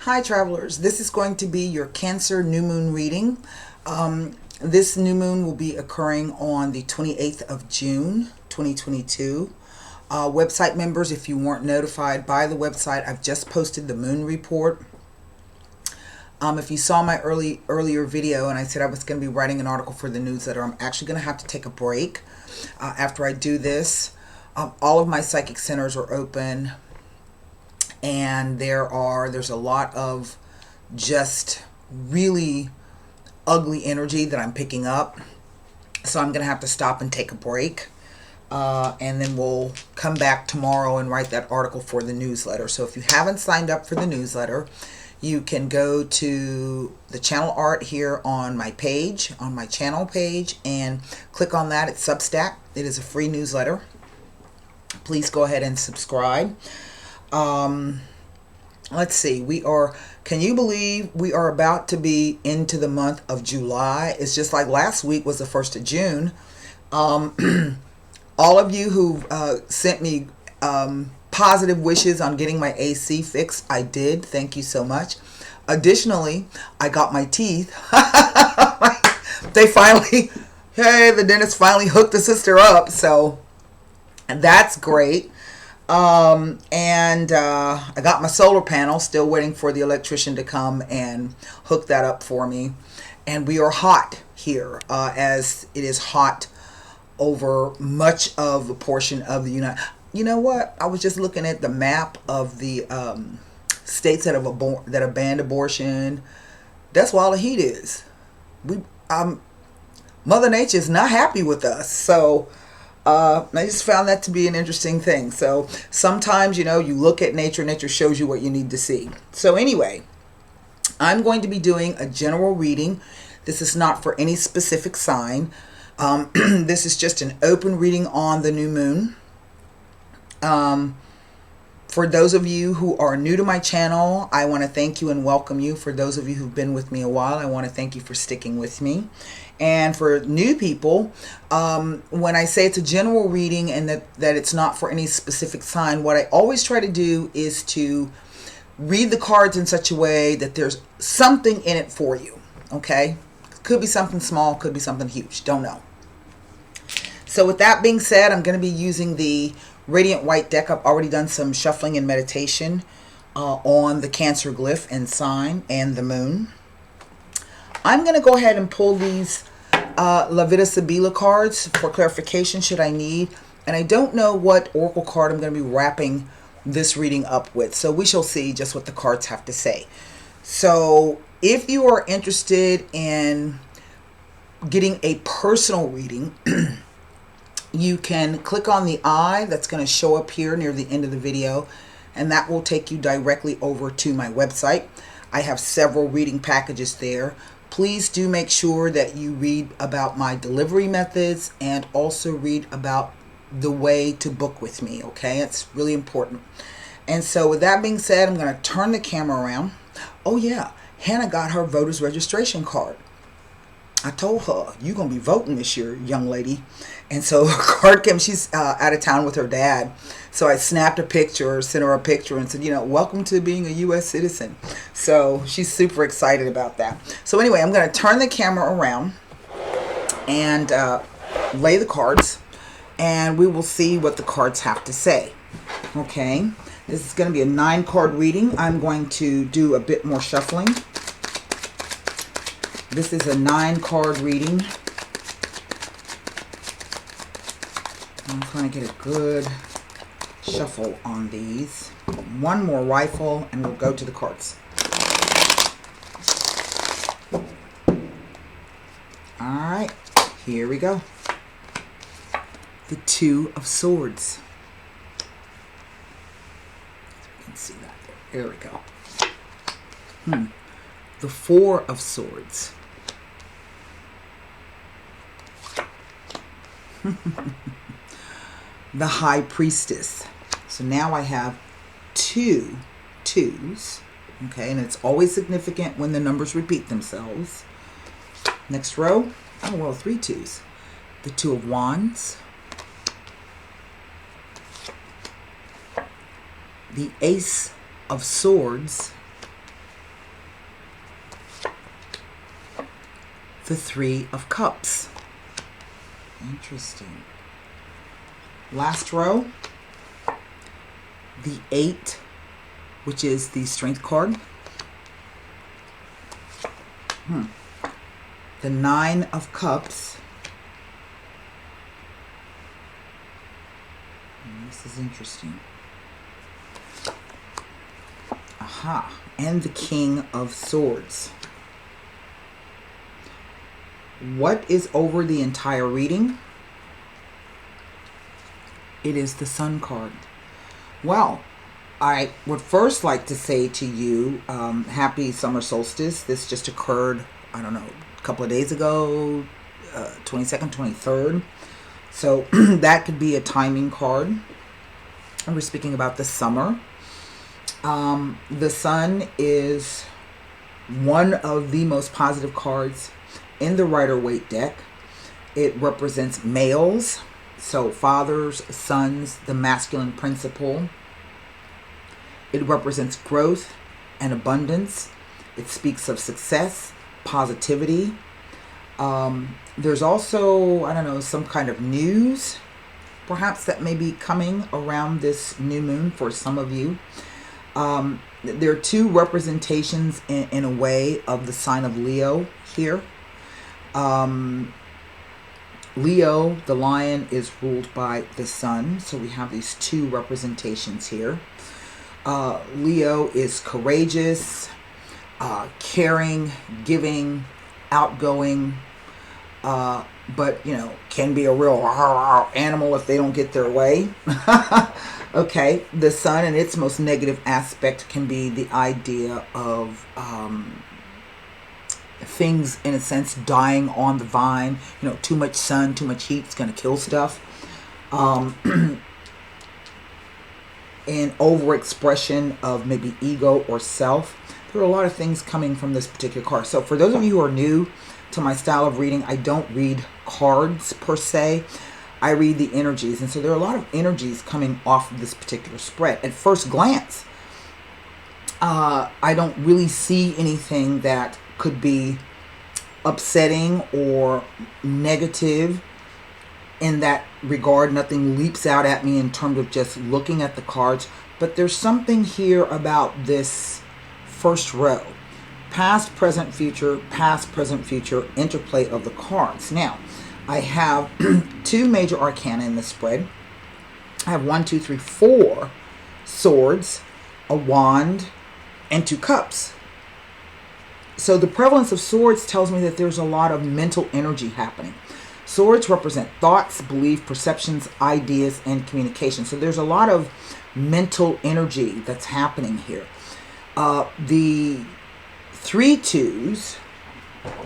Hi travelers, this is going to be your Cancer new moon reading. This new moon will be occurring on the 28th of June 2022. Website members, if you weren't notified by the website, I've just posted the moon report. If you saw my earlier video and I said I was going to be writing an article for the newsletter, I'm actually going to have to take a break after I do this. All of my psychic centers are open, and there's a lot of just really ugly energy that I'm picking up, so I'm gonna have to stop and take a break, and then we'll come back tomorrow and write that article for the newsletter. So if you haven't signed up for the newsletter, you can go to the channel art here on my page, on my channel page, and click on that. It's Substack. It is a free newsletter. Please go ahead and subscribe. Let's see, can you believe we are about to be into the month of July? It's just like last week was the 1st of June. All of you who sent me positive wishes on getting my AC fixed, I did. Thank you so much. Additionally, I got my teeth. They finally, hey, the dentist finally hooked the sister up, so that's great. I got my solar panel, still waiting for the electrician to come and hook that up for me. And we are hot here, as it is hot over much of the portion of the You know what? I was just looking at the map of the states that have banned abortion. That's where all the heat is. Mother Nature is not happy with us, so I just found that to be an interesting thing. So sometimes, you look at nature, nature shows you what you need to see. So anyway, I'm going to be doing a general reading. This is not for any specific sign. This is just an open reading on the new moon. For those of you who are new to my channel, I want to thank you and welcome you. For those of you who've been with me a while, I want to thank you for sticking with me. And for new people, when I say it's a general reading and that it's not for any specific sign, what I always try to do is to read the cards in such a way that there's something in it for you, okay? Could be something small, could be something huge, don't know. So with that being said, I'm going to be using the Radiant White deck. I've already done some shuffling and meditation on the Cancer glyph and sign and the moon. I'm going to go ahead and pull these La Vida Sibila cards for clarification should I need. And I don't know what oracle card I'm going to be wrapping this reading up with. So we shall see just what the cards have to say. So if you are interested in getting a personal reading, you can click on the eye that's going to show up here near the end of the video, and that will take you directly over to my website. I have several reading packages there. Please do make sure that you read about my delivery methods and also read about the way to book with me, okay? It's really important. And so with that being said, I'm going to turn the camera around. Oh yeah, Hannah got her voter's registration card. I told her, you're going to be voting this year, young lady. And so her card came, she's out of town with her dad. So I snapped a picture, sent her a picture and said, welcome to being a U.S. citizen. So she's super excited about that. So anyway, I'm going to turn the camera around and lay the cards. And we will see what the cards have to say. Okay. This is going to be a 9-card reading. I'm going to do a bit more shuffling. This is a 9-card reading. I'm trying to get a good shuffle on these. One more rifle and we'll go to the cards. Alright, here we go. The 2 of Swords. You can see that there. There we go. The 4 of Swords. The High Priestess. So now I have 2 2s. Okay, and it's always significant when the numbers repeat themselves. Next row. Oh, well, 3 2s. The 2 of Wands. The Ace of Swords. the Three of Cups. Interesting. Last row, the 8, which is the Strength card. The 9 of Cups. This is interesting. Aha. And the King of Swords. What is over the entire reading? It is the Sun card. Well, I would first like to say to you, happy summer solstice. This just occurred, I don't know, a couple of days ago, 22nd, 23rd. So that could be a timing card. And we're speaking about the summer. The Sun is one of the most positive cards in the Rider-Waite deck. It represents males, so fathers, sons, the masculine principle. It represents growth and abundance. It speaks of success, positivity. There's also, I don't know, some kind of news, perhaps, that may be coming around this new moon for some of you. There are two representations in a way of the sign of Leo here. Leo, the lion, is ruled by the sun. So we have these two representations here. Leo is courageous, caring, giving, outgoing, but, you know, can be a real animal if they don't get their way. Okay, the sun in its most negative aspect can be the idea of things, in a sense, dying on the vine. You know, too much sun, too much heat is going to kill stuff. An overexpression of maybe ego or self. There are a lot of things coming from this particular card. So for those of you who are new to my style of reading, I don't read cards per se. I read the energies. And so there are a lot of energies coming off of this particular spread. At first glance, I don't really see anything that could be upsetting or negative in that regard. Nothing leaps out at me in terms of just looking at the cards. But there's something here about this first row. Past, present, future, interplay of the cards. Now, I have two major arcana in this spread. I have 1, 2, 3, 4 swords, a wand, and 2 cups. So the prevalence of swords tells me that there's a lot of mental energy happening. Swords represent thoughts, belief, perceptions, ideas, and communication. So there's a lot of mental energy that's happening here. The 3 twos,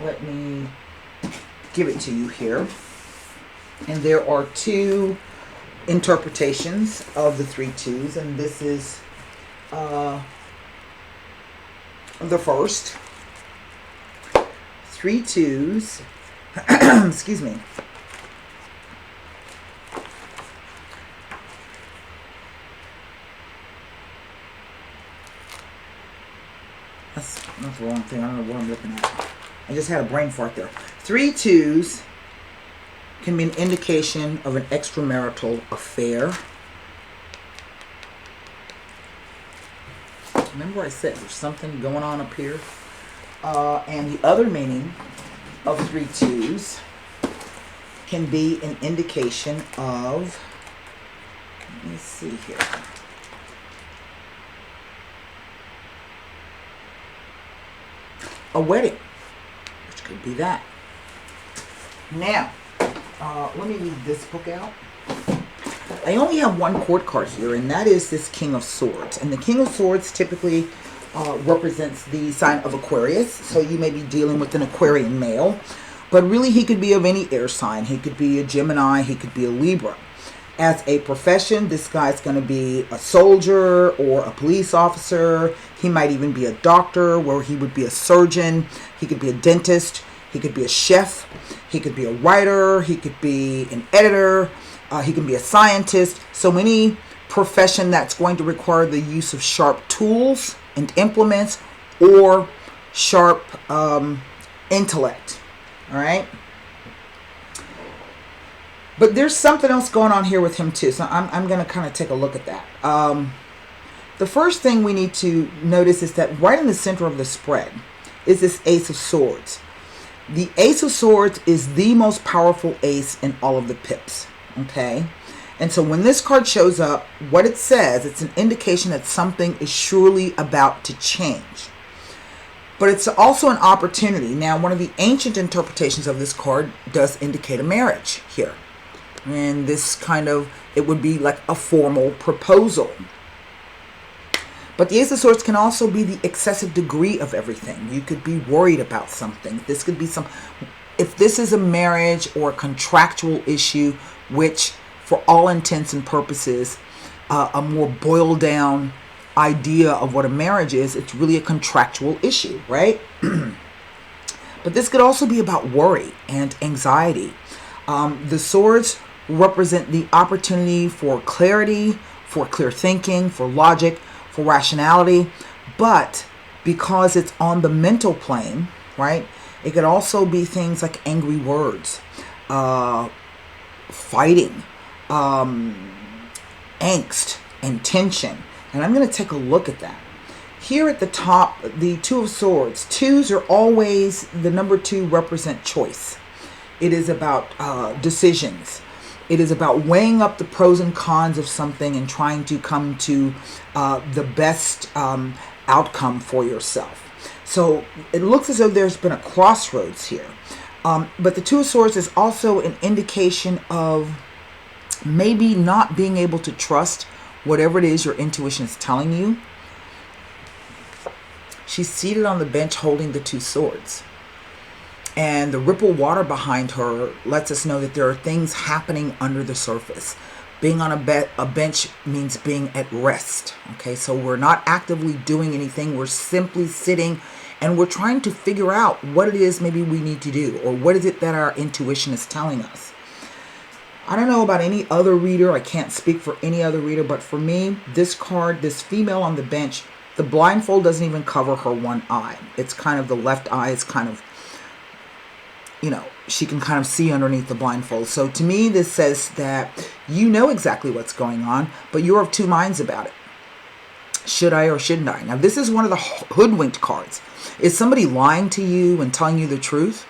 let me give it to you here. And there are 2 interpretations of the 3 twos, and this is the first. 3 twos, excuse me. That's the wrong thing. I don't know what I'm looking at. I just had a brain fart there. 3 twos can be an indication of an extramarital affair. Remember I said there's something going on up here? And the other meaning of 3 twos can be an indication of, let me see here. A wedding, which could be that. Now, let me read this book out. I only have 1 court card here, and that is this King of Swords. And the King of Swords typically represents the sign of Aquarius. So you may be dealing with an Aquarian male. But really, he could be of any air sign. He could be a Gemini. He could be a Libra. As a profession, this guy's going to be a soldier or a police officer. He might even be a doctor, where he would be a surgeon. He could be a dentist. He could be a chef. He could be a writer. He could be an editor. He can be a scientist. So any profession that's going to require the use of sharp tools and implements or sharp intellect. All right. But there's something else going on here with him too. So I'm going to kind of take a look at that. The first thing we need to notice is that right in the center of the spread is this Ace of Swords. The Ace of Swords is the most powerful ace in all of the pips. Okay. And so when this card shows up, what it says, it's an indication that something is surely about to change. But it's also an opportunity. Now, one of the ancient interpretations of this card does indicate a marriage here. And this kind of, it would be like a formal proposal. But the Ace of Swords can also be the excessive degree of everything. You could be worried about something. This could be if this is a marriage or a contractual issue, which for all intents and purposes, a more boiled down idea of what a marriage is, it's really a contractual issue, right? But this could also be about worry and anxiety. The swords represent the opportunity for clarity, for clear thinking, for logic, for rationality. But because it's on the mental plane, right, it could also be things like angry words, fighting, angst and tension. And I'm going to take a look at that. Here at the top, the Two of Swords. Twos are always, the number 2 represent choice. It is about decisions. It is about weighing up the pros and cons of something and trying to come to the best outcome for yourself. So it looks as though there's been a crossroads here. But the Two of Swords is also an indication of maybe not being able to trust whatever it is your intuition is telling you. She's seated on the bench holding the 2 swords. And the rippled water behind her lets us know that there are things happening under the surface. Being on a bench means being at rest. Okay, so we're not actively doing anything. We're simply sitting and we're trying to figure out what it is maybe we need to do, or what is it that our intuition is telling us. I don't know about any other reader. I can't speak for any other reader, but for me, this card, this female on the bench, the blindfold doesn't even cover her one eye. It's kind of the left eye is kind of, she can kind of see underneath the blindfold. So to me, this says that you know exactly what's going on, but you're of two minds about it. Should I or shouldn't I? Now, this is one of the hoodwinked cards. Is somebody lying to you and telling you the truth?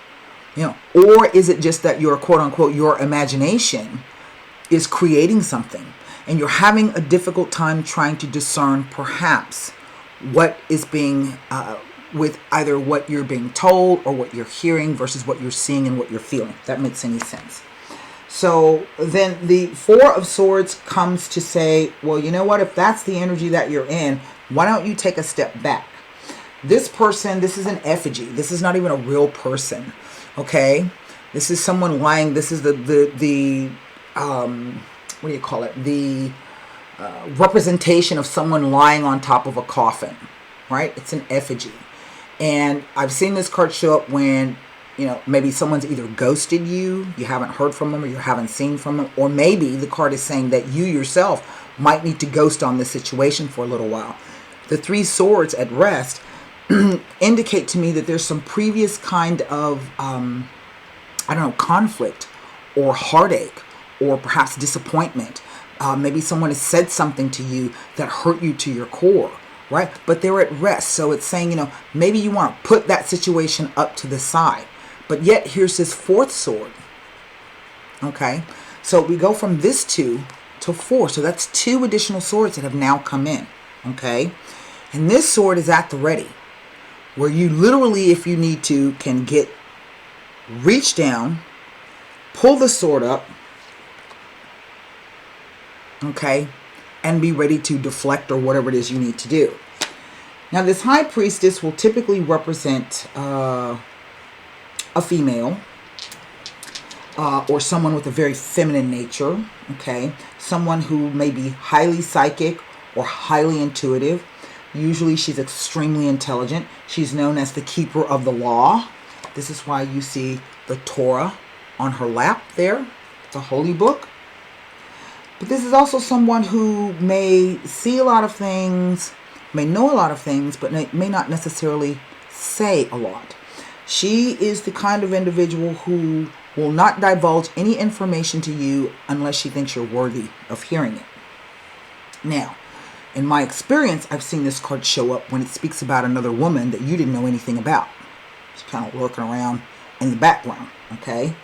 Or is it just that your quote unquote, your imagination is creating something and you're having a difficult time trying to discern perhaps what is being, with either what you're being told or what you're hearing versus what you're seeing and what you're feeling, if that makes any sense. So then the Four of Swords comes to say, well, you know what? If that's the energy that you're in, why don't you take a step back? This person, this is an effigy. This is not even a real person. Okay, this is someone lying. This is the what do you call it? The representation of someone lying on top of a coffin, right? It's an effigy. And I've seen this card show up when, maybe someone's either ghosted you, you haven't heard from them, or you haven't seen from them, or maybe the card is saying that you yourself might need to ghost on this situation for a little while. The 3 swords at rest indicate to me that there's some previous kind of, conflict or heartache or perhaps disappointment. Maybe someone has said something to you that hurt you to your core, right? But they're at rest. So it's saying, maybe you want to put that situation up to the side. But yet here's this 4th sword. Okay. So we go from this 2 to 4. So that's 2 additional swords that have now come in. Okay. And this sword is at the ready, where you literally, if you need to, can reach down, pull the sword up, okay, and be ready to deflect or whatever it is you need to do. Now, this High Priestess will typically represent a female or someone with a very feminine nature, okay, someone who may be highly psychic or highly intuitive. Usually she's extremely intelligent. She's known as the keeper of the law. This is why you see the Torah on her lap there. It's a holy book. But this is also someone who may see a lot of things, may know a lot of things, but may not necessarily say a lot. She is the kind of individual who will not divulge any information to you unless she thinks you're worthy of hearing it. Now, in my experience, I've seen this card show up when it speaks about another woman that you didn't know anything about. She's kind of lurking around in the background, okay?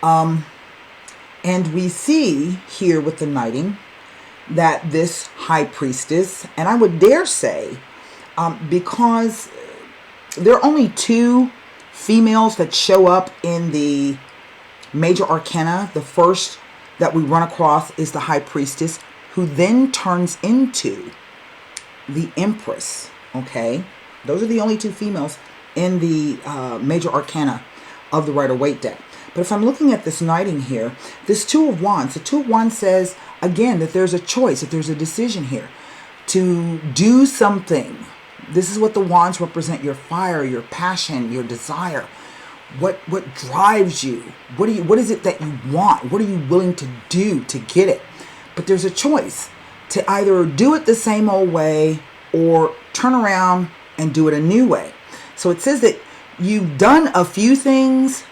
And we see here with the knighting that this high priestess, and I would dare say, because there are only 2 females that show up in the major arcana. The first that we run across is the high priestess, who then turns into the empress. Okay, those are the only 2 females in the major arcana of the Rider-Waite deck. But if I'm looking at this knighting here, this 2 of Wands, the 2 of Wands says, again, that there's a choice, that there's a decision here to do something. This is what the Wands represent: your fire, your passion, your desire. What drives you? What is it that you want? What are you willing to do to get it? But there's a choice to either do it the same old way or turn around and do it a new way. So it says that you've done a few things,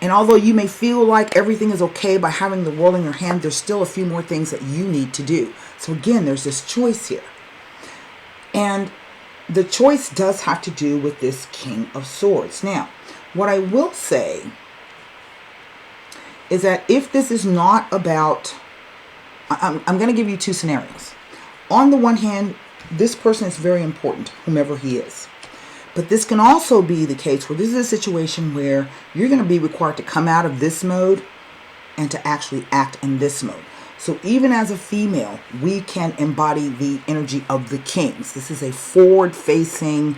and although you may feel like everything is okay by having the world in your hand, there's still a few more things that you need to do. So again, there's this choice here. And the choice does have to do with this King of Swords. Now, what I will say is that if this is not about, I'm going to give you 2 scenarios. On the one hand, this person is very important, whomever he is. But this can also be the case where this is a situation where you're going to be required to come out of this mode and to actually act in this mode. So even as a female, we can embody the energy of the kings. This is a forward-facing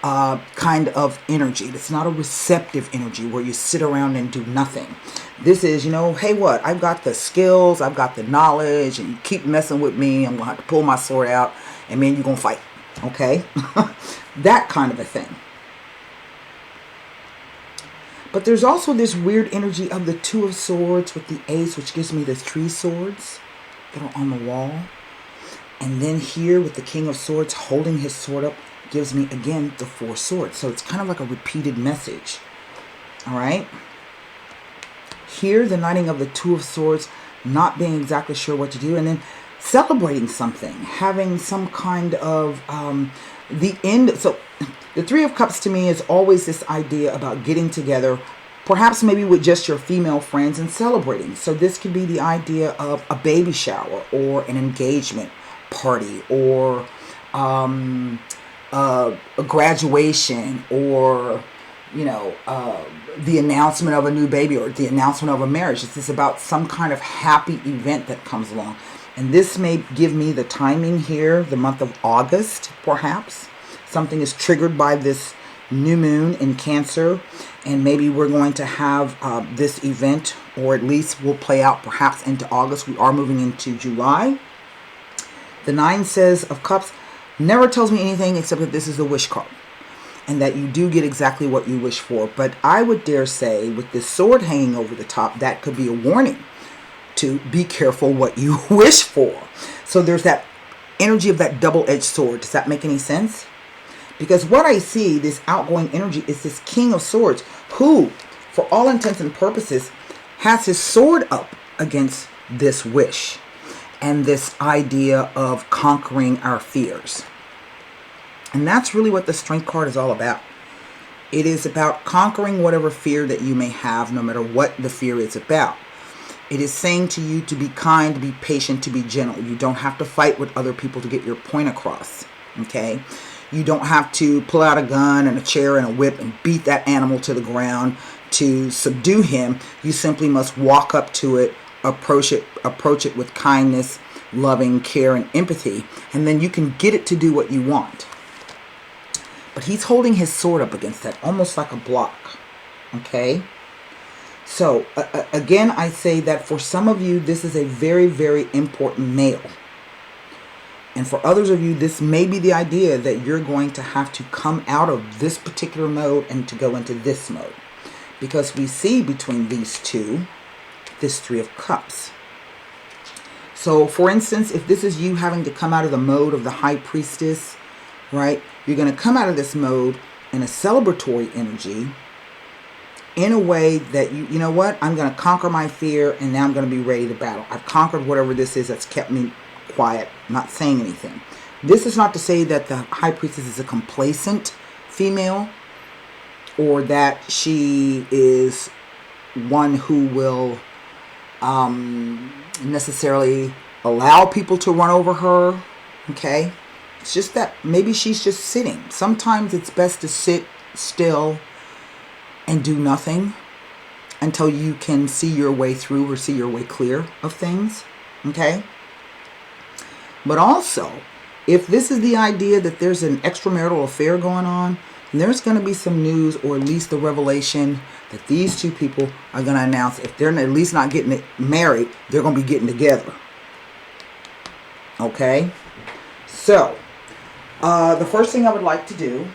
kind of energy. It's not a receptive energy where you sit around and do nothing. This is, hey, what? I've got the skills, I've got the knowledge, and you keep messing with me, I'm going to have to pull my sword out, and man, you're going to fight. Okay? That kind of a thing. But there's also this weird energy of the 2 of Swords with the Ace, which gives me the 3 swords that are on the wall. And then here with the King of Swords holding his sword up gives me, again, the 4 swords. So it's kind of like a repeated message. All right? Here, the knighting of the 2 of Swords, not being exactly sure what to do. And then celebrating something, having some kind of the end. So the 3 of Cups to me is always this idea about getting together, perhaps maybe with just your female friends, and celebrating. So this could be the idea of a baby shower or an engagement party or a graduation or, the announcement of a new baby or the announcement of a marriage. It's just about some kind of happy event that comes along. And this may give me the timing here, the month of August, perhaps. Something is triggered by this new moon in Cancer, and maybe we're going to have this event, or at least will play out perhaps into August. We are moving into July. The 9 of Cups never tells me anything except that this is a wish card, and that you do get exactly what you wish for. But I would dare say, with this sword hanging over the top, that could be a warning to be careful what you wish for. So there's that energy of that double-edged sword. Does that make any sense? Because what I see, this outgoing energy, is this King of Swords who, for all intents and purposes, has his sword up against this wish and this idea of conquering our fears. And that's really what the Strength card is all about. It is about conquering whatever fear that you may have, no matter what the fear is about. It is saying to you to be kind, to be patient, to be gentle. You don't have to fight with other people to get your point across. Okay? You don't have to pull out a gun and a chair and a whip and beat that animal to the ground to subdue him. You simply must walk up to it, approach it with kindness, loving care, and empathy, and then you can get it to do what you want. But he's holding his sword up against that, almost like a block. Okay? So, again, I say that for some of you, this is a very, very important male. And for others of you, this may be the idea that you're going to have to come out of this particular mode and to go into this mode. Because we see between these two, this 3 of Cups. So, for instance, if this is you having to come out of the mode of the High Priestess, right? You're going to come out of this mode in a celebratory energy, in a way that you know what, I'm going to conquer my fear, and now I'm going to be ready to battle. I've conquered whatever this is that's kept me quiet, not saying anything. This is not to say that the High Priestess is a complacent female, or that she is one who will necessarily allow people to run over her. Okay, it's just that maybe she's just sitting. Sometimes it's best to sit still and do nothing until you can see your way through or see your way clear of things. Okay, but also, if this is the idea that there's an extramarital affair going on, there's going to be some news, or at least the revelation, that these two people are going to announce, if they're at least not getting married, they're going to be getting together. Okay? So, the first thing I would like to do,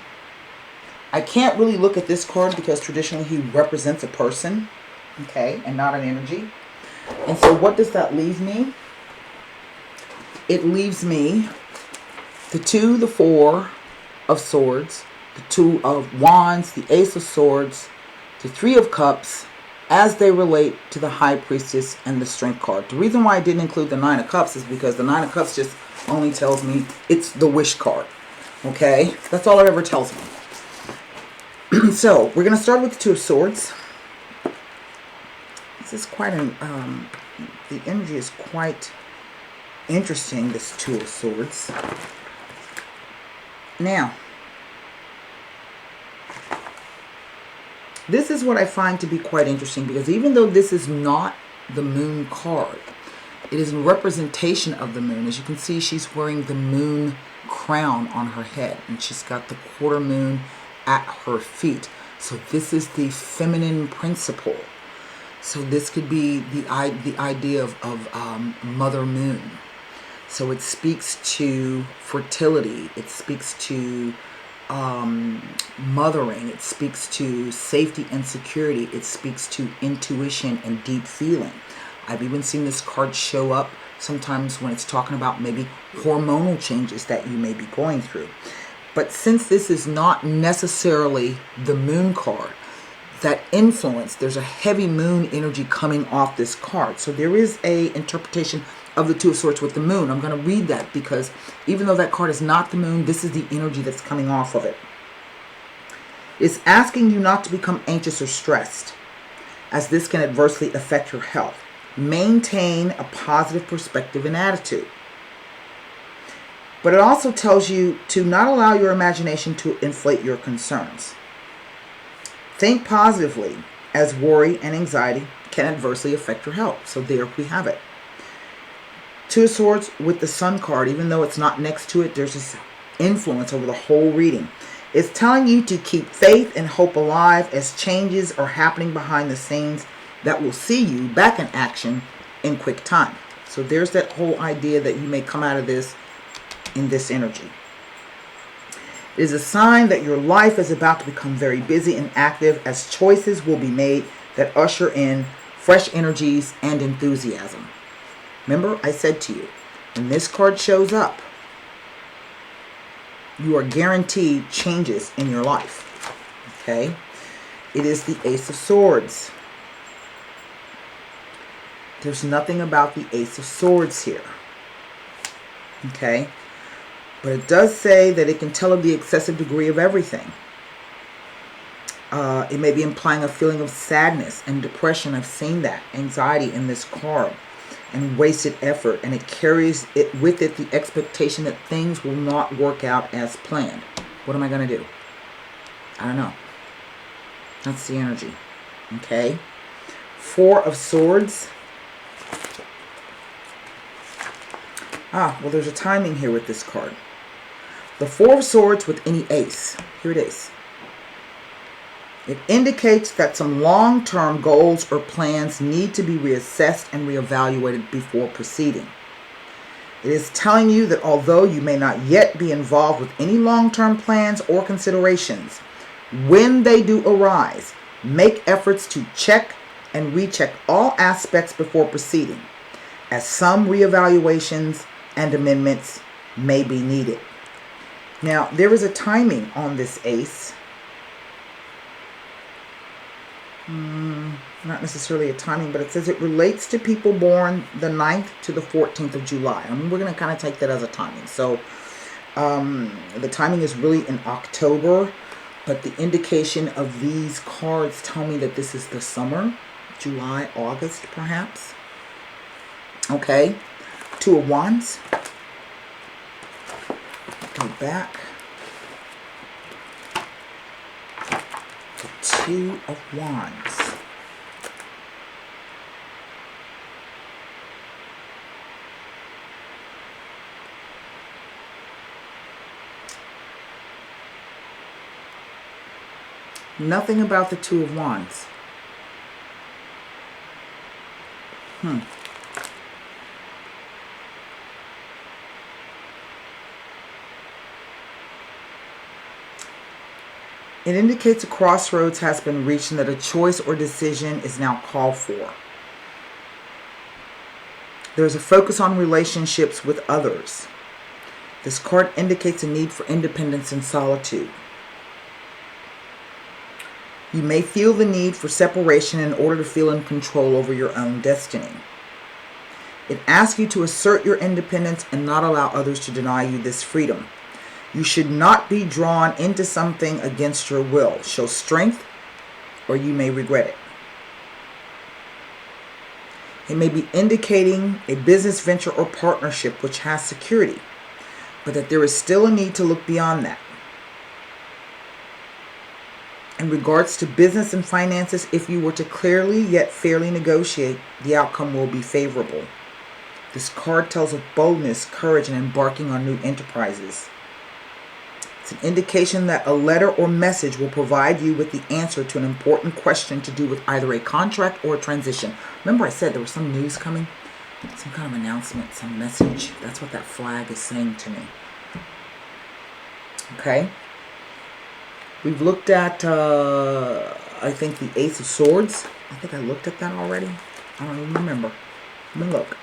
I can't really look at this card because traditionally he represents a person, okay, and not an energy. And so what does that leave me? It leaves me the 2, the 4 of swords, the 2 of wands, the ace of swords, the 3 of cups, as they relate to the High Priestess and the Strength card. The reason why I didn't include the 9 of cups is because the 9 of cups just only tells me it's the wish card. Okay? That's all it ever tells me. So, we're going to start with the 2 of swords. This is quite an, the energy is quite interesting, this 2 of swords. Now, this is what I find to be quite interesting, because even though this is not the moon card, it is a representation of the moon. As you can see, she's wearing the moon crown on her head, and she's got the quarter moon at her feet. So this is the feminine principle. So this could be the idea of Mother Moon. So it speaks to fertility. It speaks to mothering. It speaks to safety and security. It speaks to intuition and deep feeling. I've even seen this card show up sometimes when it's talking about maybe hormonal changes that you may be going through. But since this is not necessarily the moon card, that influence, there's a heavy moon energy coming off this card. So there is a interpretation of the 2 of swords with the moon. I'm going to read that because even though that card is not the moon, this is the energy that's coming off of it. It's asking you not to become anxious or stressed, as this can adversely affect your health. Maintain a positive perspective and attitude. But it also tells you to not allow your imagination to inflate your concerns. Think positively, as worry and anxiety can adversely affect your health. So there we have it. 2 of swords with the sun card, even though it's not next to it, there's this influence over the whole reading. It's telling you to keep faith and hope alive as changes are happening behind the scenes that will see you back in action in quick time. So there's that whole idea that you may come out of this in this energy. It is a sign that your life is about to become very busy and active, as choices will be made that usher in fresh energies and enthusiasm. Remember, I said to you, when this card shows up, you are guaranteed changes in your life. Okay? It is the Ace of Swords. There's nothing about the Ace of Swords here. Okay? But it does say that it can tell of the excessive degree of everything. It may be implying a feeling of sadness and depression. I've seen that. Anxiety in this card. And wasted effort. And it carries it with it the expectation that things will not work out as planned. What am I going to do? I don't know. That's the energy. Okay? 4 of Swords. Well, there's a timing here with this card. The 4 of Swords with any ace. Here it is. It indicates that some long-term goals or plans need to be reassessed and reevaluated before proceeding. It is telling you that although you may not yet be involved with any long-term plans or considerations, when they do arise, make efforts to check and recheck all aspects before proceeding, as some reevaluations and amendments may be needed. Now, there is a timing on this ace. not necessarily a timing, but it says it relates to people born the 9th to the 14th of July. I mean, we're going to kind of take that as a timing. So the timing is really in October, but the indication of these cards tell me that this is the summer, July, August, perhaps. Okay, Two of Wands. Go back. The Two of Wands. Nothing about the Two of Wands. It indicates a crossroads has been reached and that a choice or decision is now called for. There's a focus on relationships with others. This card indicates a need for independence and solitude. You may feel the need for separation in order to feel in control over your own destiny. It asks you to assert your independence and not allow others to deny you this freedom. You should not be drawn into something against your will. Show strength or you may regret it. It may be indicating a business venture or partnership which has security, but that there is still a need to look beyond that. In regards to business and finances, if you were to clearly yet fairly negotiate, the outcome will be favorable. This card tells of boldness, courage, and embarking on new enterprises. It's an indication that a letter or message will provide you with the answer to an important question to do with either a contract or a transition. Remember I said there was some news coming? Some kind of announcement, some message. That's what that flag is saying to me. Okay. We've looked at, I think, the Ace of Swords. I think I looked at that already. I don't even remember. Let me look.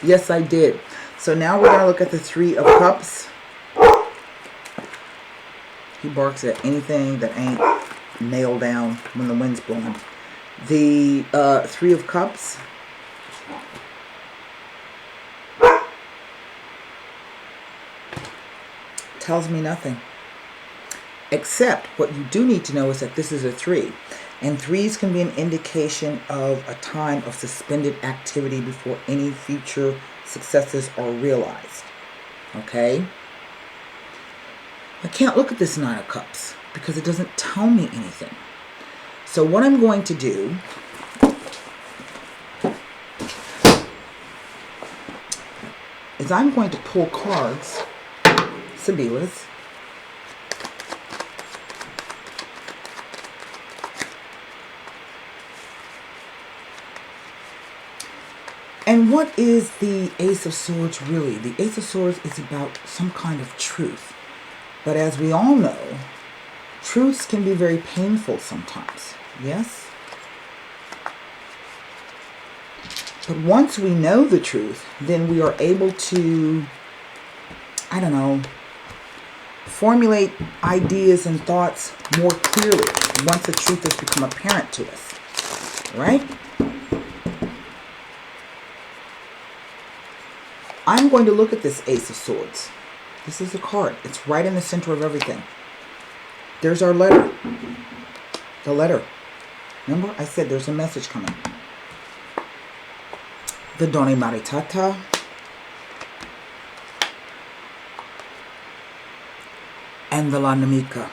Yes, I did. So now we're going to look at the Three of Cups. He barks at anything that ain't nailed down when the wind's blowing. The Three of Cups. Tells me nothing. Except what you do need to know is that this is a 3. And 3s can be an indication of a time of suspended activity before any future successes are realized. Okay? I can't look at this 9 of Cups because it doesn't tell me anything. So what I'm going to do is I'm going to pull cards, Sibilas. And what is the Ace of Swords really? The Ace of Swords is about some kind of truth. But as we all know, truths can be very painful sometimes. Yes? But once we know the truth, then we are able to, I don't know, formulate ideas and thoughts more clearly once the truth has become apparent to us. Right? I'm going to look at this Ace of Swords. This is the card. It's right in the center of everything. There's our letter. The letter. Remember, I said there's a message coming. The Doni Maritata. And the La Namica.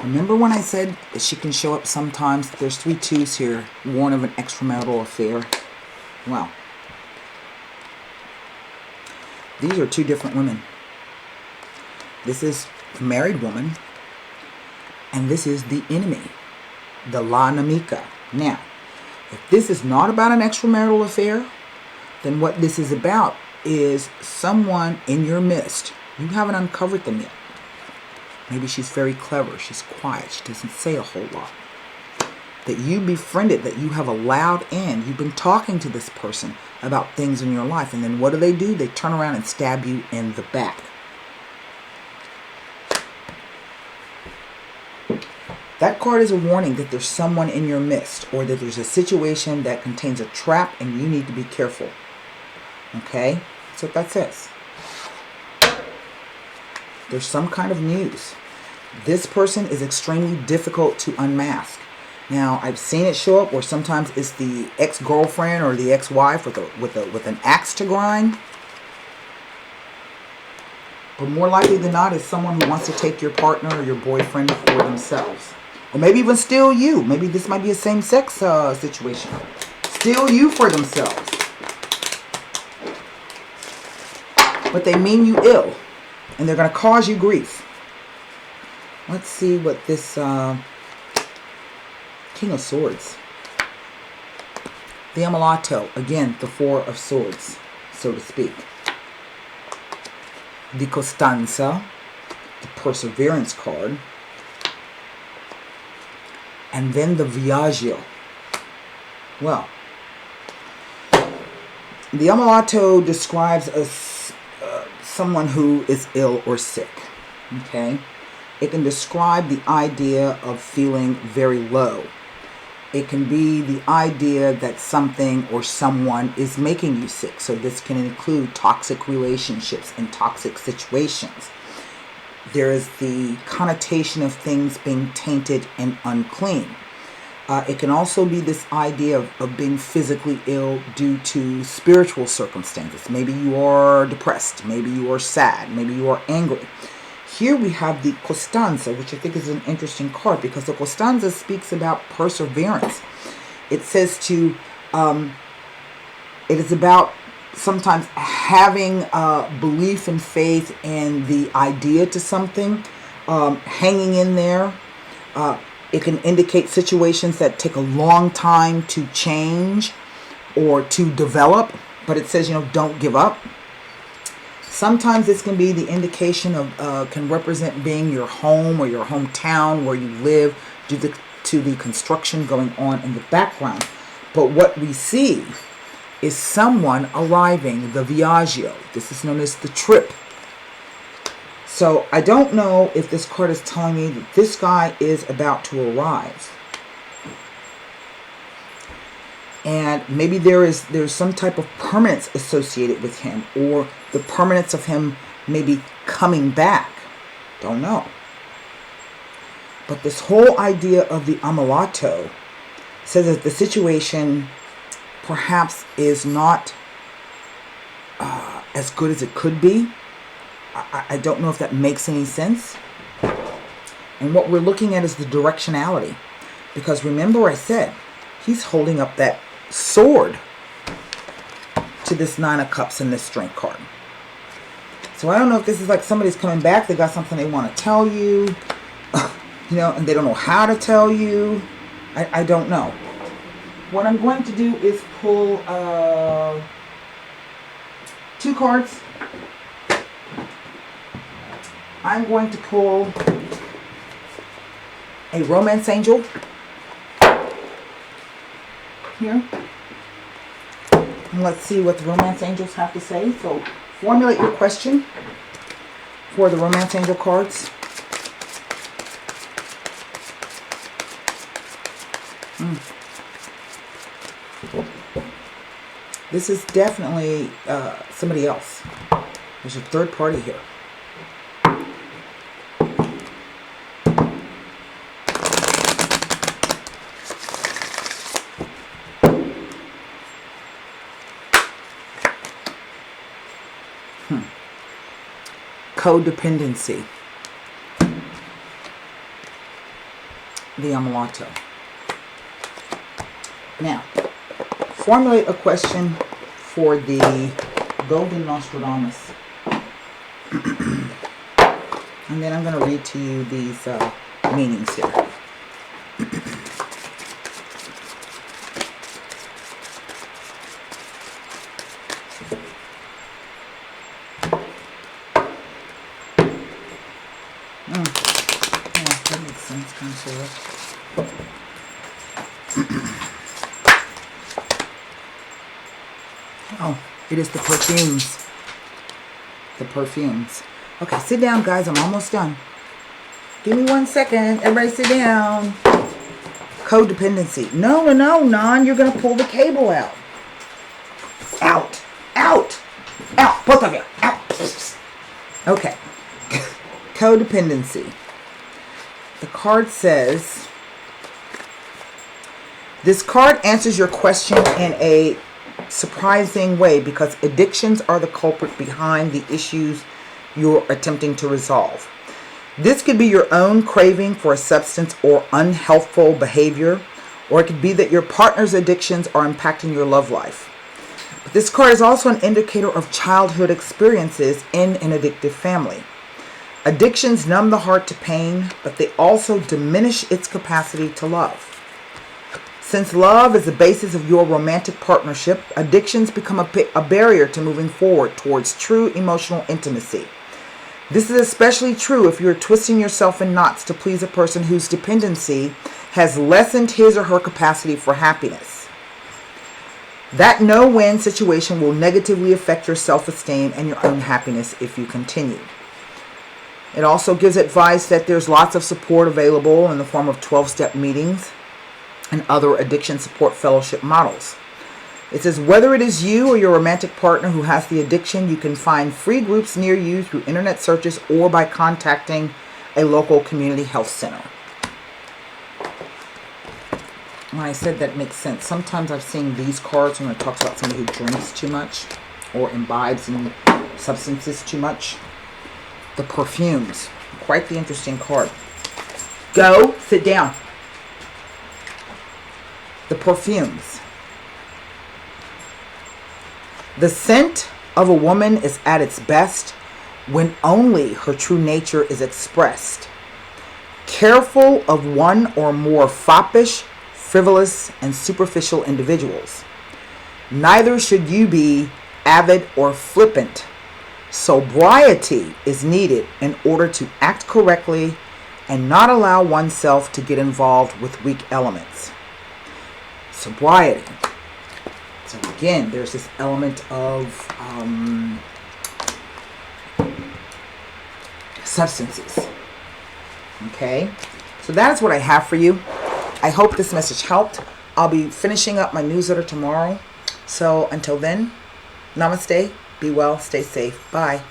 Remember when I said that she can show up sometimes? There's 3 twos here. Warn of an extramarital affair. Wow. These are 2 different women. This is the married woman. And this is the enemy. The La Namica. Now, if this is not about an extramarital affair, then what this is about is someone in your midst. You haven't uncovered them yet. Maybe she's very clever. She's quiet. She doesn't say a whole lot. That you befriended, that you have allowed in. You've been talking to this person about things in your life. And then what do? They turn around and stab you in the back. That card is a warning that there's someone in your midst, or that there's a situation that contains a trap and you need to be careful. Okay? That's what that says. There's some kind of news. This person is extremely difficult to unmask. Now, I've seen it show up where sometimes it's the ex-girlfriend or the ex-wife with an axe to grind. But more likely than not, it's someone who wants to take your partner or your boyfriend for themselves. Or maybe even steal you. Maybe this might be a same-sex situation. Steal you for themselves. But they mean you ill. And they're going to cause you grief. Let's see what this King of Swords. The Ammalato. Again, the Four of Swords, so to speak. The Costanza. The Perseverance card. And then the Viaggio. Well, the Ammalato describes someone who is ill or sick. Okay? It can describe the idea of feeling very low. It can be the idea that something or someone is making you sick. So this can include toxic relationships and toxic situations. There is the connotation of things being tainted and unclean. It can also be this idea of being physically ill due to spiritual circumstances. Maybe you are depressed. Maybe you are sad. Maybe you are angry. Here we have the Costanza, which I think is an interesting card because the Costanza speaks about perseverance. It says it is about sometimes having belief and faith in the idea to something, hanging in there. It can indicate situations that take a long time to change or to develop, but it says, don't give up. Sometimes this can be the indication of, can represent being your home or your hometown where you live due to the construction going on in the background. But what we see is someone arriving, the Viaggio. This is known as the trip. So I don't know if this card is telling me that this guy is about to arrive. And maybe there's some type of permanence associated with him, or the permanence of him maybe coming back. Don't know. But this whole idea of the Ammalato says that the situation perhaps is not as good as it could be. I don't know if that makes any sense. And what we're looking at is the directionality. Because remember I said, he's holding up that sword to this Nine of Cups and this Strength card. So I don't know if this is like somebody's coming back. They got something they want to tell you. And they don't know how to tell you. I don't know. What I'm going to do is pull 2 cards. I'm going to pull a Romance Angel here. And let's see what the Romance Angels have to say. So formulate your question for the Romance Angel cards. This is definitely somebody else. There's a third party here. Codependency. The Ammalato. Now, formulate a question for the Golden Nostradamus. And then I'm going to read to you these meanings here. That makes sense, kind of. Oh, it is the perfumes. The perfumes. Okay, sit down, guys. I'm almost done. Give me 1 second. Everybody sit down. Codependency. No, Non. You're going to pull the cable out. Out. Both of you. Out. Okay. Codependency. The card says, this card answers your question in a surprising way because addictions are the culprit behind the issues you're attempting to resolve. This could be your own craving for a substance or unhealthful behavior, or it could be that your partner's addictions are impacting your love life. But this card is also an indicator of childhood experiences in an addictive family. Addictions numb the heart to pain, but they also diminish its capacity to love. Since love is the basis of your romantic partnership, addictions become a barrier to moving forward towards true emotional intimacy. This is especially true if you're twisting yourself in knots to please a person whose dependency has lessened his or her capacity for happiness. That no-win situation will negatively affect your self-esteem and your own happiness if you continue. It also gives advice that there's lots of support available in the form of 12-step meetings and other addiction support fellowship models. It says whether it is you or your romantic partner who has the addiction, you can find free groups near you through internet searches or by contacting a local community health center. When I said that makes sense. Sometimes I've seen these cards when it talks about somebody who drinks too much or imbibes in substances too much. The perfumes. Quite the interesting card. Go, sit down. The perfumes. The scent of a woman is at its best when only her true nature is expressed. Careful of one or more foppish, frivolous, and superficial individuals. Neither should you be avid or flippant. Sobriety is needed in order to act correctly and not allow oneself to get involved with weak elements. Sobriety. So again, there's this element of substances. Okay, so that's what I have for you. I hope this message helped. I'll be finishing up my newsletter tomorrow. So until then, namaste, be well, stay safe. Bye.